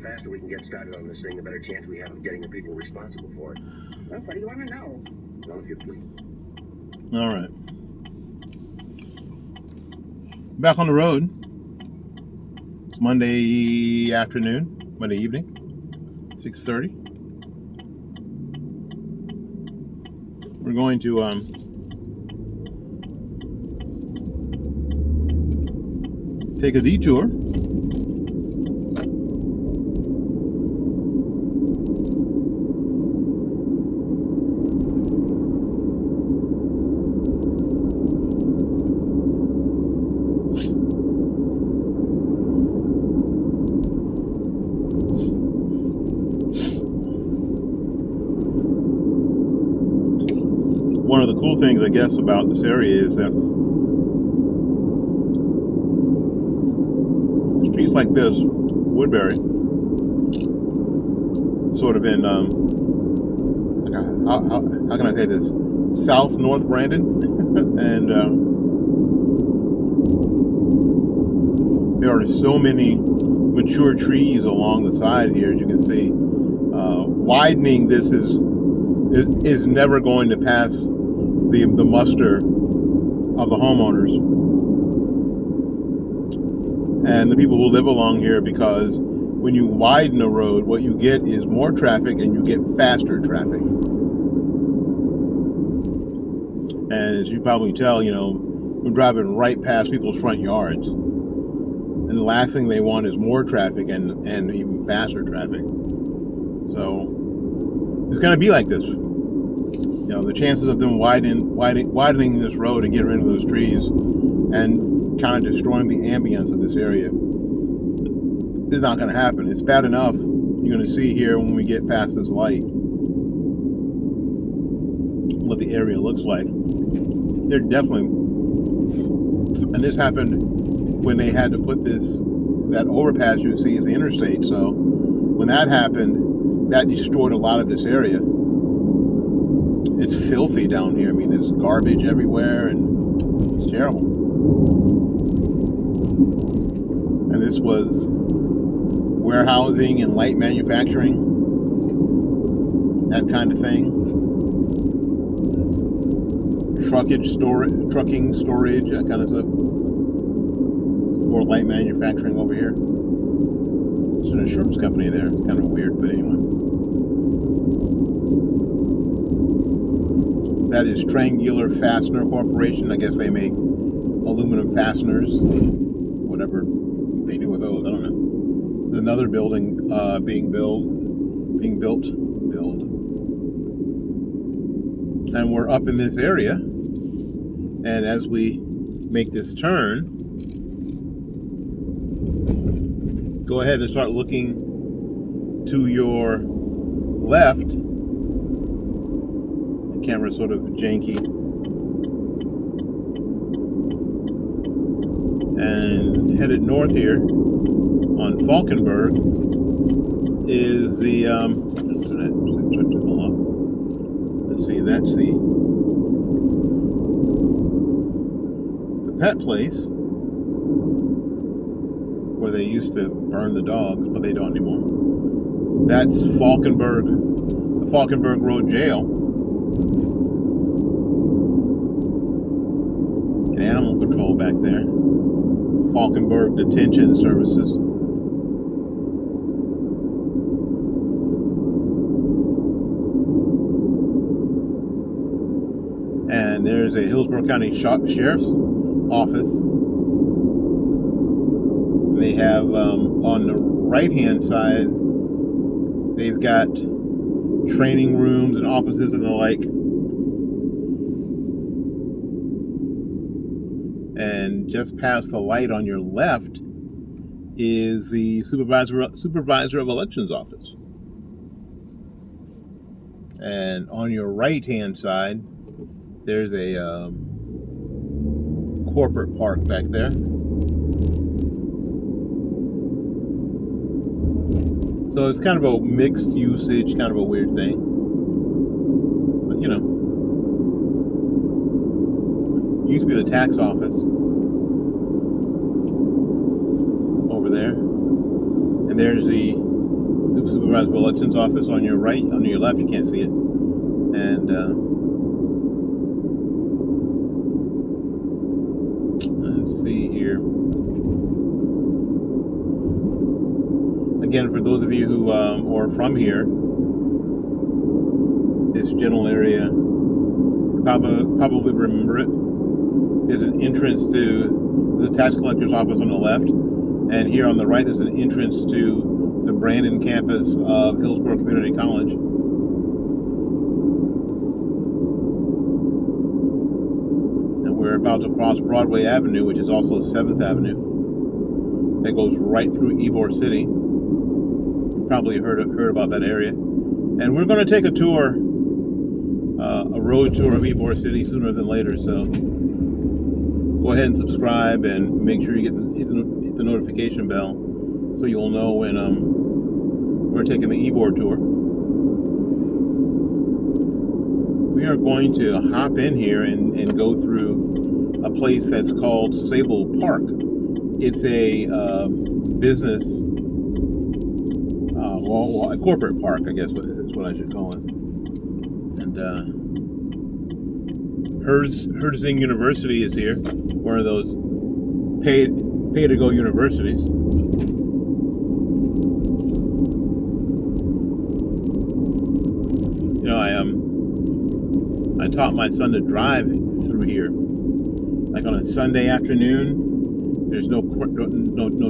faster we can get started on this thing, the better chance we have of getting the people responsible for it. Well, what do you want to know? Well, if you please. All right. Back on the road. It's Monday afternoon, Monday evening, 6:30. We're going to take a detour. One of the cool things, I guess, about this area is that streets like this, Woodbury, sort of in, how can I say this, South North Brandon, and there are so many mature trees along the side here, as you can see. Widening this is never going to pass the muster of the homeowners and the people who live along here, because when you widen a road, what you get is more traffic and you get faster traffic. And as you probably tell, we're driving right past people's front yards, and the last thing they want is more traffic and even faster traffic. So it's going to be like this. The chances of them widening this road and getting rid of those trees and kind of destroying the ambience of this area is not going to happen. It's bad enough. You're going to see here when we get past this light what the area looks like. They're definitely, and this happened when they had to put that overpass you see is the interstate. So when that happened, that destroyed a lot of this area. It's filthy down here. I mean, there's garbage everywhere, and it's terrible. And this was warehousing and light manufacturing, that kind of thing. Trucking storage, that kind of stuff. More light manufacturing over here. There's an insurance company there. It's kind of weird, but anyway. That is Triangular Fastener Corporation. I guess they make aluminum fasteners. Whatever they do with those, I don't know. There's another building being built. And we're up in this area. And as we make this turn, go ahead and start looking to your left. The camera's sort of janky. And headed north here on Falkenberg is the let's see, that's the pet place where they used to burn the dogs, but they don't anymore. That's Falkenberg, the Falkenberg Road Jail. An animal control back there. It's Falkenberg Detention Services. And there's a Hillsborough County Sheriff's Office. They have on the right-hand side, they've got training rooms and offices and the like. And just past the light on your left is the supervisor of elections office. And on your right-hand side, there's a corporate park back there. So it's kind of a mixed usage, kind of a weird thing. But used to be the tax office over there. And there's the Supervisor of Elections office on your right. On your left, you can't see it. And let's see here. Again, for those of you who are from here, this general area, probably remember it. There's an entrance to the tax collector's office on the left, and here on the right there's an entrance to the Brandon campus of Hillsborough Community College. And we're about to cross Broadway Avenue, which is also 7th Avenue. That goes right through Ybor City. You probably heard about that area. And we're going to take a tour, a road tour of Ybor City sooner than later, so go ahead and subscribe and make sure you hit the notification bell so you'll know when we're taking the Ybor tour. We are going to hop in here and go through a place that's called Sable Park. It's a business, a corporate park, I guess is what I should call it. And Herzing University is here, one of those pay-to-go universities. You know, I taught my son to drive through here. Like on a Sunday afternoon, there's no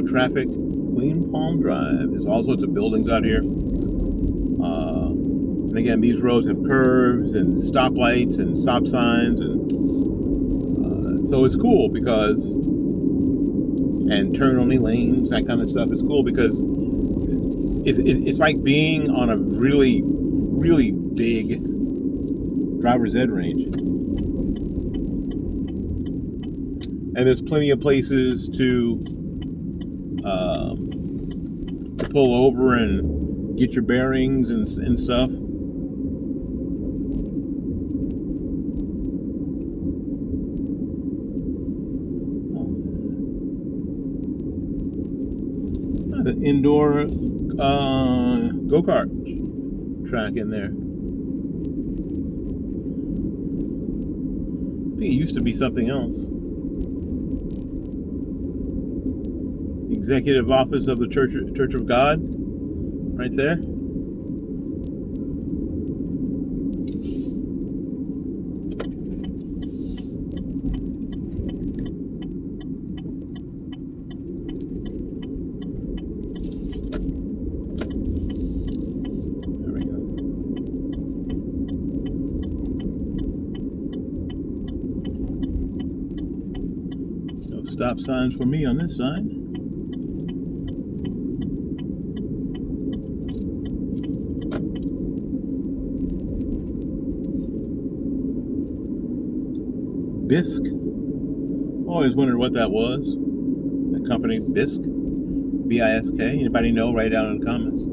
traffic. Queen Palm Drive. There's all sorts of buildings out here. And again, these roads have curves and stoplights and stop signs, and so it's cool because, and turn-only lanes, that kind of stuff. It's cool because it's like being on a really, really big driver's ed range. And there's plenty of places to pull over and get your bearings and stuff. The indoor go-kart track in there. I think it used to be something else. Executive Office of the Church of God, right there. There we go. No stop signs for me on this side. Bisk. Always wondered what that was. The company Bisk. B-I-S-K. Anybody know? Write down in the comments.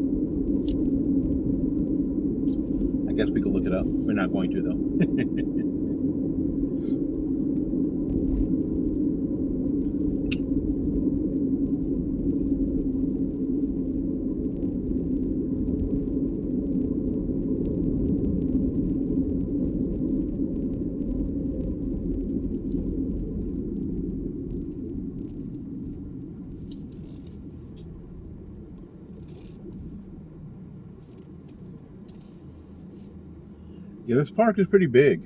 I guess we could look it up. We're not going to, though. Yeah, this park is pretty big.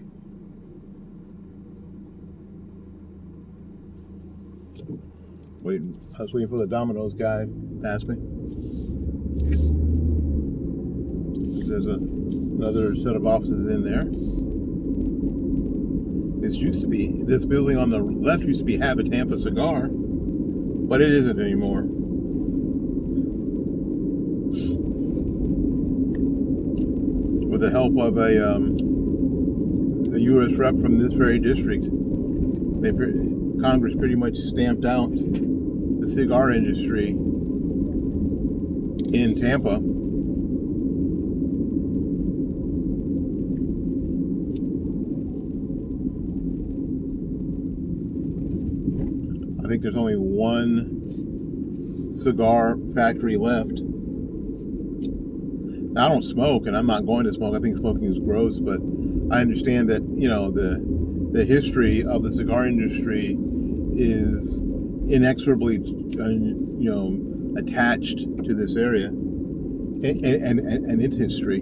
I was waiting for the Domino's guy to pass me. There's another set of offices in there. This building on the left used to be Have a Tampa Cigar, but it isn't anymore. With the help of a U.S. rep from this very district, Congress pretty much stamped out the cigar industry in Tampa. I think there's only one cigar factory left. Now, I don't smoke, and I'm not going to smoke. I think smoking is gross, but I understand that, the history of the cigar industry is inexorably, attached to this area and its history.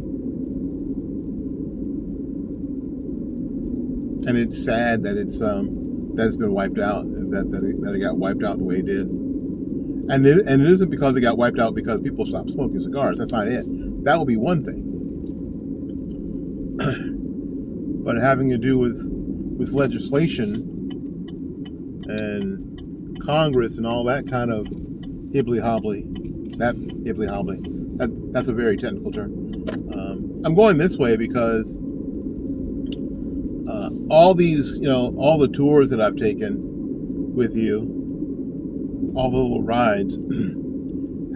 And it's sad that it's been wiped out, that it got wiped out the way it did. And it isn't because it got wiped out because people stopped smoking cigars. That's not it. That will be one thing. But having to do with legislation and Congress and all that kind of hibbly-hobbly, that's a very technical term. I'm going this way because all these, all the tours that I've taken with you, all the little rides,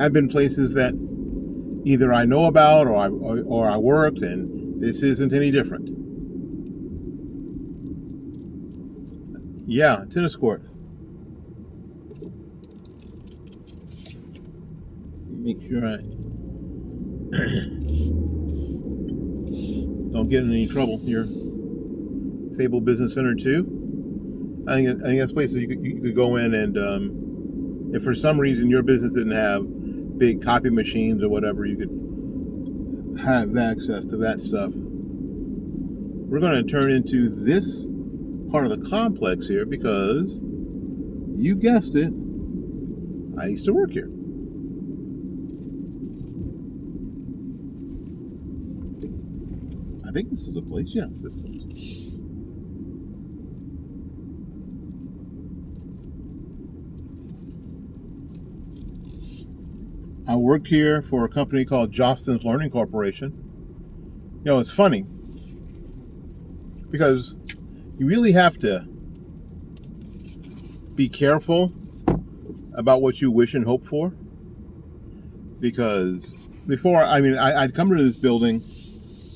have been places that either I know about or I worked, and this isn't any different. Yeah, tennis court. Make sure I don't get in any trouble here. Sable Business Center 2. I think that's places you could go in, and if for some reason your business didn't have big copy machines or whatever, you could have access to that stuff. We're going to turn into this part of the complex here because, you guessed it, I used to work here. I think this is a place. Yes, this is. I worked here for a company called Jostens Learning Corporation. It's funny because you really have to be careful about what you wish and hope for. Because before, I'd come to this building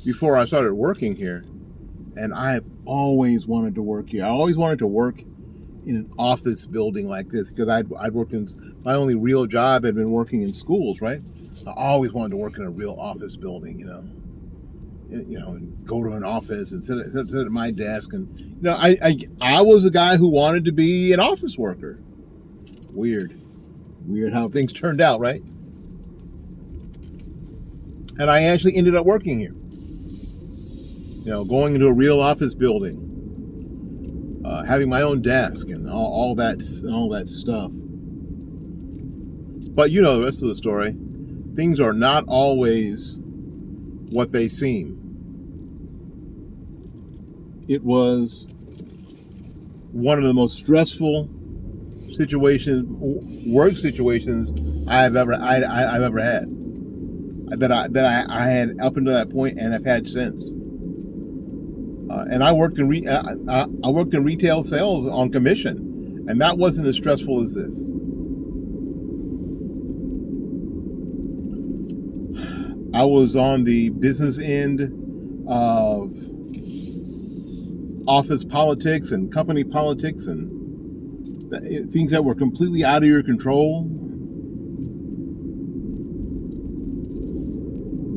before I started working here, and I've always wanted to work here. I always wanted to work in an office building like this because I'd worked in, my only real job had been working in schools, right? I always wanted to work in a real office building, and go to an office and sit at my desk, and I was a guy who wanted to be an office worker. Weird how things turned out, right? And I actually ended up working here. Going into a real office building, having my own desk and all that stuff. But the rest of the story. Things are not always what they seem. It was one of the most stressful work situations I've ever had. That I had up until that point, and have had since. And I worked in retail sales on commission, and that wasn't as stressful as this. I was on the business end of office politics and company politics and things that were completely out of your control.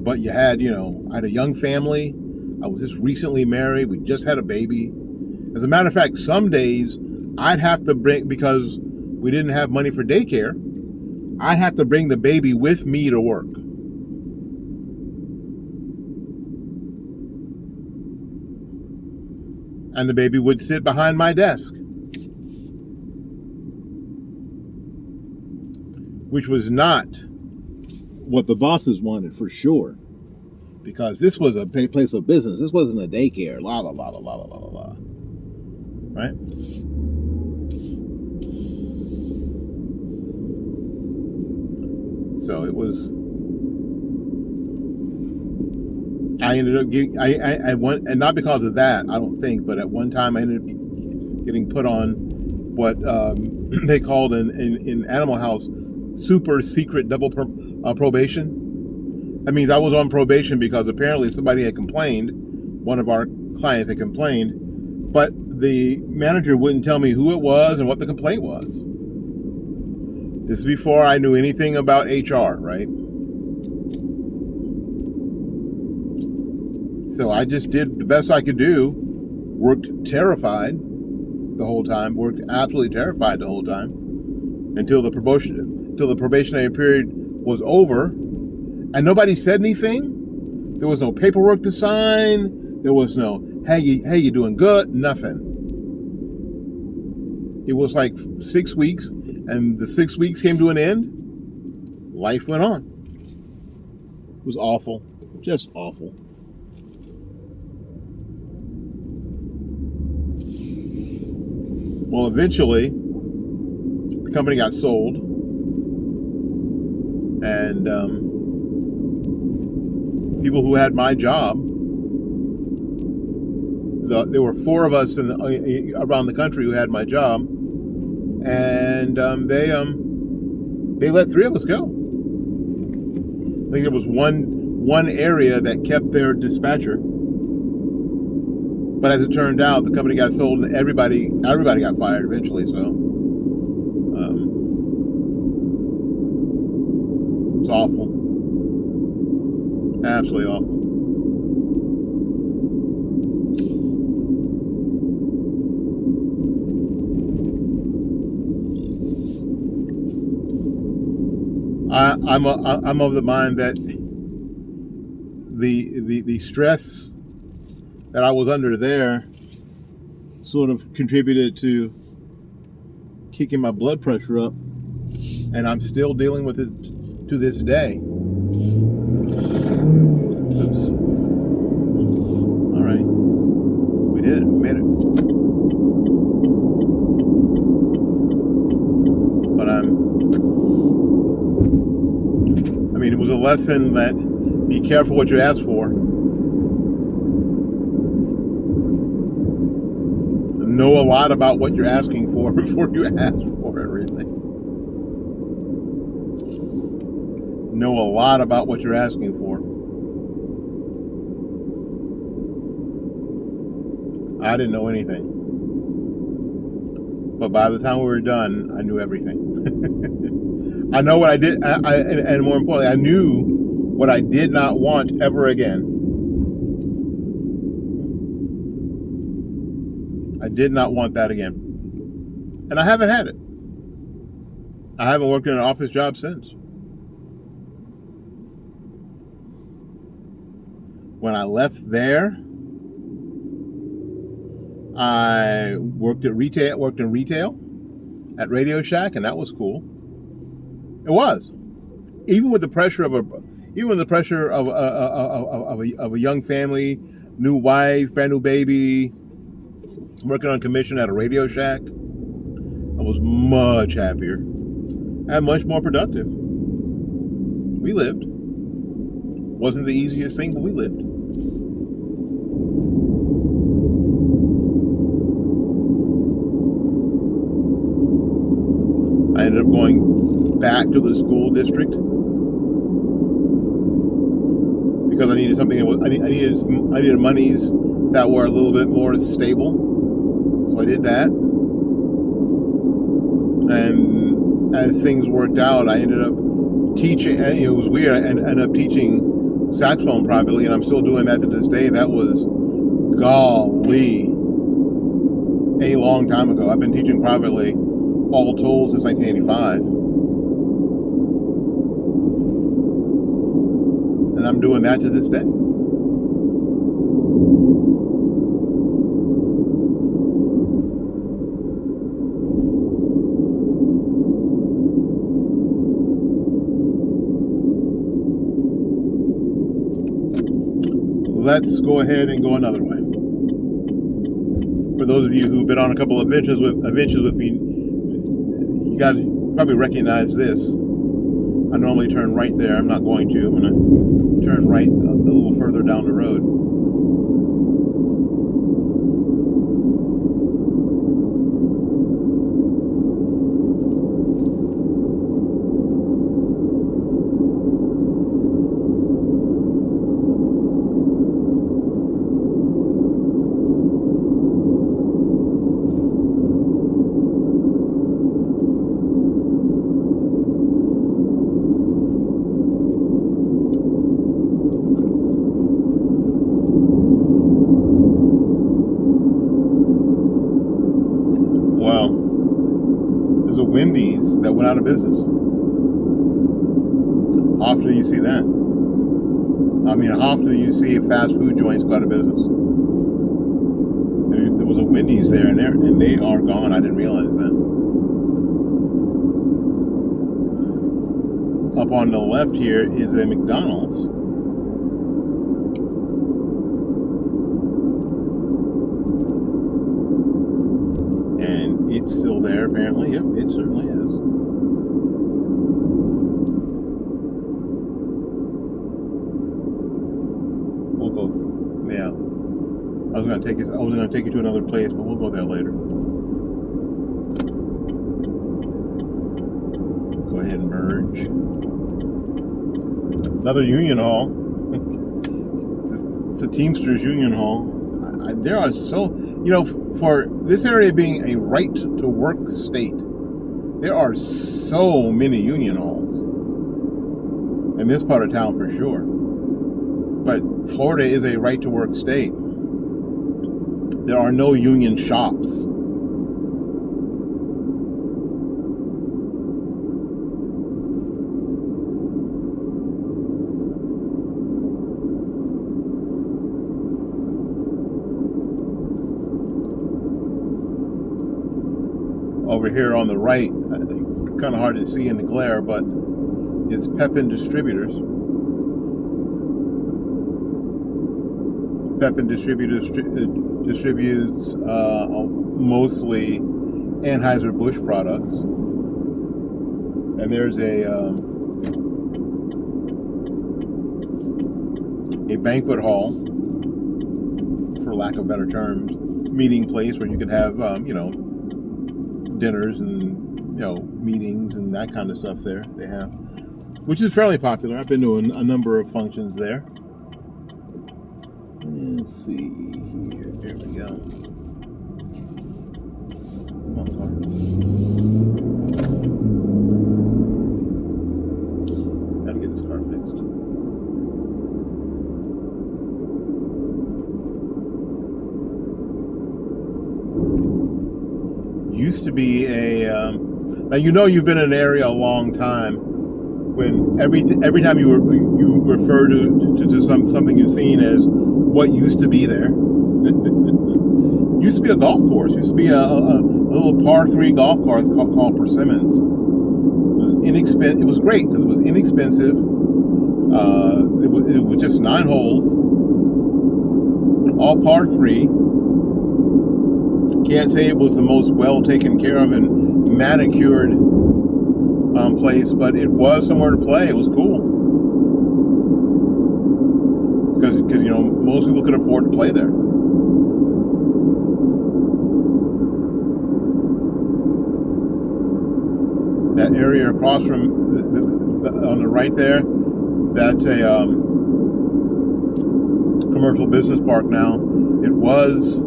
But you had, I had a young family. I was just recently married. We just had a baby. As a matter of fact, some days I'd have to bring, because we didn't have money for daycare, I'd have to bring the baby with me to work. And the baby would sit behind my desk, which was not what the bosses wanted, for sure. Because this was a place of business. This wasn't a daycare. La la la la la la la la. Right? So it was. I ended up getting. I went, and not because of that, I don't think, but at one time I ended up getting put on what they called in Animal House super secret double probation. That means I was on probation because apparently somebody had complained, one of our clients had complained, but the manager wouldn't tell me who it was and what the complaint was. This is before I knew anything about HR, right? So I just did the best I could do. Worked terrified the whole time. Worked absolutely terrified the whole time until the probationary period was over, and nobody said anything. There was no paperwork to sign. There was no hey you doing good? Nothing. It was like 6 weeks, and the 6 weeks came to an end. Life went on. It was awful, just awful. Well, eventually, the company got sold, and people who had my job, there were 4 of us around the country who had my job, and they let 3 of us go. I think there was one area that kept their dispatcher, but as it turned out, the company got sold, and everybody got fired eventually. So it's awful, absolutely awful. I'm of the mind that the stress that I was under there sort of contributed to kicking my blood pressure up, and I'm still dealing with it to this day. Oops. All right, we did it. We made it. But it was a lesson that be careful what you ask for. Know a lot about what you're asking for before you ask for everything. Know a lot about what you're asking for. I didn't know anything. But by the time we were done, I knew everything. I know what I did, and more importantly, I knew what I did not want ever again. I did not want that again. And I haven't had it. I haven't worked in an office job since. When I left there, I worked in retail at Radio Shack, and that was cool. It was, even with the pressure of a young family, new wife, brand new baby, working on commission at a Radio Shack. I was much happier and much more productive. We lived. Wasn't the easiest thing, but we lived. I ended up going back to the school district because I needed something. I needed monies that were a little bit more stable. So I did that, and as things worked out, I ended up teaching. It was weird. I ended up teaching saxophone privately, and I'm still doing that to this day. That was, golly, a long time ago. I've been teaching privately, all told, since 1985. And I'm doing that to this day. Let's go ahead and go another way. For those of you who've been on a couple of adventures with me, you guys probably recognize this. I normally turn right there. I'm not going to. I'm going to turn right a little further down the road. went out of business. How often do you see that? I mean, how often do you see fast food joints go out of business? There was a Wendy's there, and they are gone. I didn't realize that. Up on the left here is a McDonald's. And it's still there, apparently. Yep, it certainly is. We'll go. Yeah, I was gonna take you to another place, but we'll go there later. Go ahead and merge. Another union hall. It's a Teamsters union hall. There are for this area being a right-to-work state, there are so many union halls in this part of town for sure. But Florida is a right-to-work state. There are no union shops. Over here on the right, kind of hard to see in the glare, but it's Pepin Distributors. Pepin Distributors distributes mostly Anheuser-Busch products. And there's a banquet hall, for lack of better terms, meeting place where you could have, dinners and meetings and that kind of stuff there they have, which is fairly popular. I've been to a number of functions there. Let's see here. There we go. Come on, car. Gotta get this car fixed. Used to be a now you've been in an area a long time when every time you refer to something you've seen as what used to be there. Used to be a golf course. Used to be a little par 3 golf course called Persimmons. It was inexpensive. It was great because it was inexpensive. It was just 9 holes, all par 3. Can't say it was the most well taken care of and manicured place, but it was somewhere to play. It was cool because most people could afford to play there. That area across from on the right there, that's a commercial business park now. It was.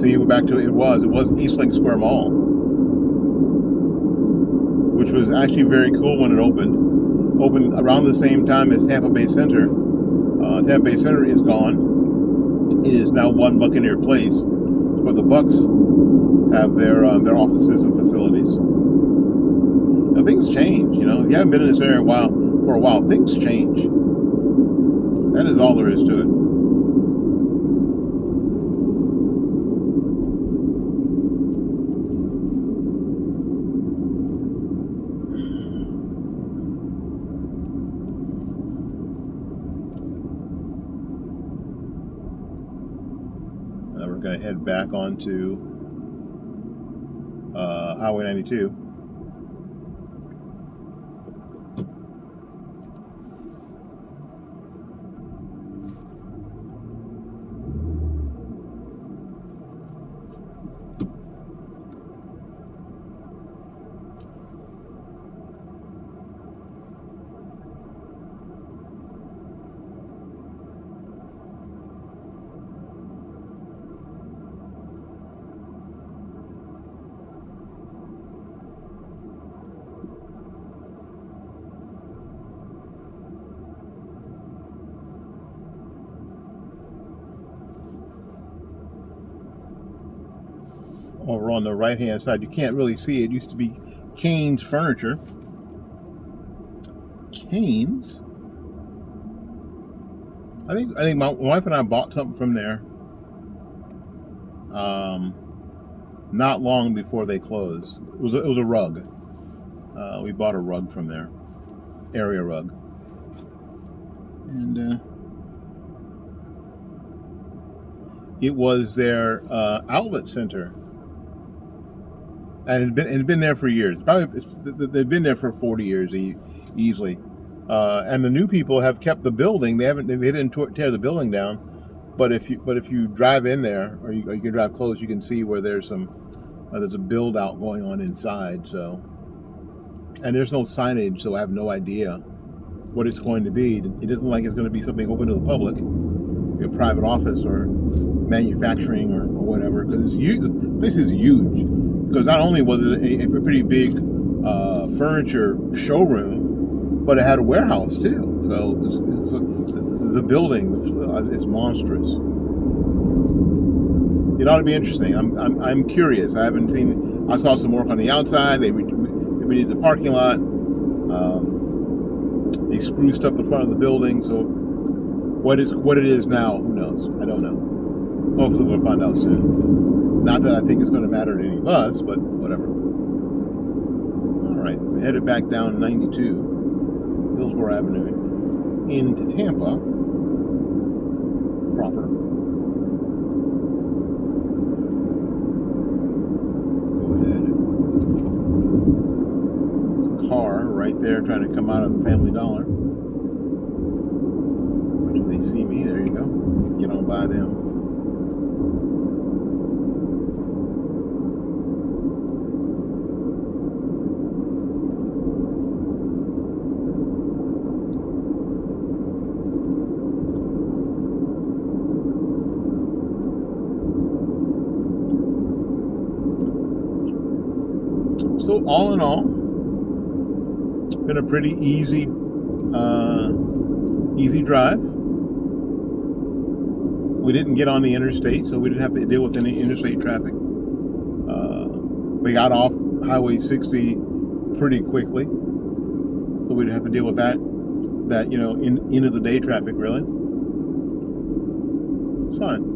See, we're back to it was East Lake Square Mall, which was actually very cool when it opened. Opened around the same time as Tampa Bay Center. Tampa Bay Center is gone. It is now One Buccaneer Place, where the Bucks have their offices and facilities. Now things change. If you haven't been in this area for a while, things change. That is all there is to it. We're going to head back onto Highway 92. over on the right-hand side. You can't really see it. Used to be Kane's Furniture. Kane's. I think my wife and I bought something from there. Not long before they closed. It was a rug. We bought a rug from there, area rug, and it was their outlet center, and it had been there for years. Probably they've been there for 40 years easily. And the new people have kept the building. They didn't tear the building down, but if you drive in there, or you can drive close, you can see where there's a build out going on inside. So, and there's no signage, so I have no idea what it's going to be. It isn't like it's going to be something open to the public, a private office or manufacturing or whatever. Because it's huge. The place is huge. Because not only was it a pretty big furniture showroom, but it had a warehouse too. So the building is monstrous. It ought to be interesting. I'm curious. I haven't seen. I saw some work on the outside. They redid the parking lot. They spruced up the front of the building. So what it is now, who knows? I don't know. Hopefully we'll find out soon. Not that I think it's going to matter to any of us, but whatever. All right, we headed back down 92 Hillsborough Avenue into Tampa proper. Car right there trying to come out of the Family Dollar. Where do they see me? There you go. Get on by them. So all in all, been a pretty easy drive. We didn't get on the interstate, so we didn't have to deal with any interstate traffic. We got off Highway 60 pretty quickly, so we didn't have to deal with that end of the day traffic really. It's fine.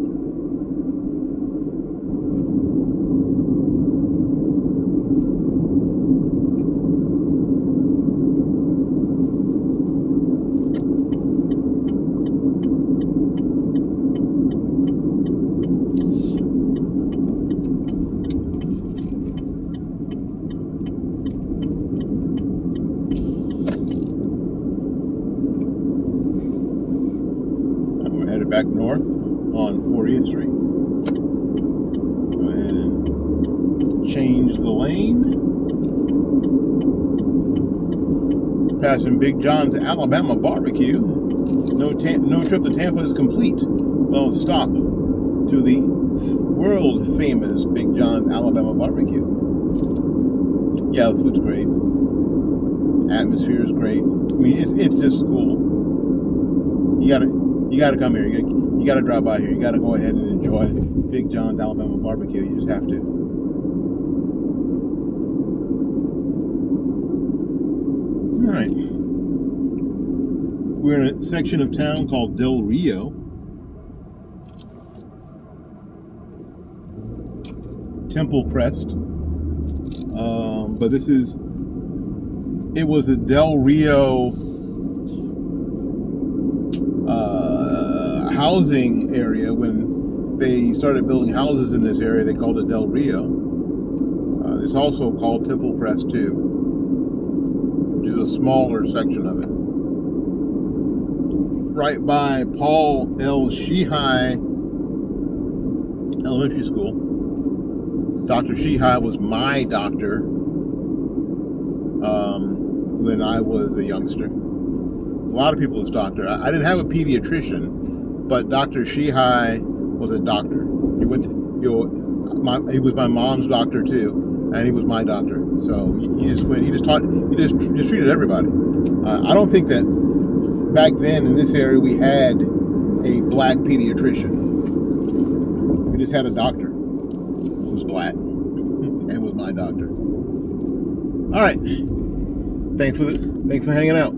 Back north on 40th Street. Go ahead and change the lane. Passing Big John's Alabama Barbecue. No trip to Tampa is complete. Well, stop to the world famous Big John's Alabama Barbecue. Yeah, the food's great. Atmosphere is great. I mean, it's just cool. You gotta come here. You gotta drive by here. You gotta go ahead and enjoy Big John's Alabama Barbecue. You just have to. All right. We're in a section of town called Del Rio. Temple Crest. But it was a Del Rio housing area. When they started building houses in this area, they called it Del Rio. It's also called Temple Crest too, which is a smaller section of it. Right by Paul L. Sheehy Elementary School. Dr. Sheehy was my doctor when I was a youngster. A lot of people's doctor. I didn't have a pediatrician, but Dr. Sheehy was a doctor. He was my mom's doctor too, and he was my doctor. So he just treated everybody. I don't think that back then in this area we had a black pediatrician. We just had a doctor who was black. and was my doctor. All right. Thanks for hanging out.